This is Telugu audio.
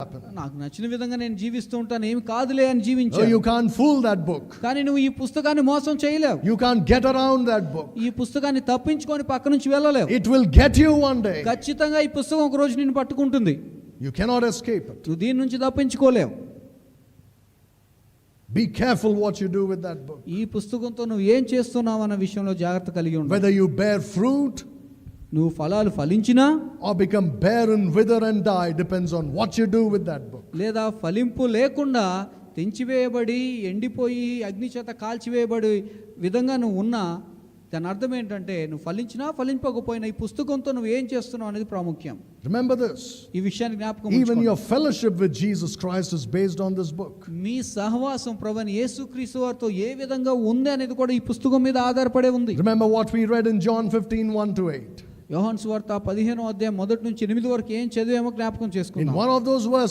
happen. నాకు నచ్చిన విధంగా నేను జీవిస్తూ ఉంటాను, ఏమి కాదులే అని No, జీవించాను. you can't fool that book. కానీ నువ్వు ఈ పుస్తకాన్ని మోసం చేయలేవు. You can't get around that book. ఈ పుస్తకాన్ని తప్పించుకొని పక్క నుంచి వెళ్ళలేవు. It will get you one day. ఖచ్చితంగా ఈ పుస్తకం ఒక రోజు నిన్ను పట్టుకుంటుంది. You cannot escape it. నువ్వు దీని నుంచి తప్పించుకోలేవు. Be careful what you do with that book. ఈ పుస్తకంతో నువ్వు ఏం చేస్తున్నావు అన్న విషయంలో జాగ్రత్త కలిగి ఉండాలి. Whether you bear fruit నువ్వు ఫలాలు ఫలించినా or become barren, wither and die depends on what you do with that book. లేదా ఫలింపు లేకుండా తెంచివేయబడి ఎండిపోయి అగ్ని చేత కాల్చివేయబడి విధంగా నువ్వు ఉన్నా దాని అర్థం ఏంటంటే నువ్వు ఫలించినా ఫలింపకపోయినా ఈ పుస్తకంతో నువ్వు ఏం చేస్తున్నావు అనేది ప్రాముఖ్యం. Remember this. ఈ విషయాన్ని జ్ఞాపకం Even ఉంచుకోండి. your fellowship with Jesus Christ is based on this book. మీ సహవాసం ప్రభువైన యేసుక్రీస్తు వారితో ఏ విధంగా ఉంది అనేది కూడా ఈ పుస్తకం మీద ఆధారపడే ఉంది. Remember what we read in John 15:1-8. యోహాను సువార్త 15వ అధ్యాయం 1 నుంచి 8 వరకు ఏం చదివామో జ్ఞాపకం In చేసుకుందాం. one of those verses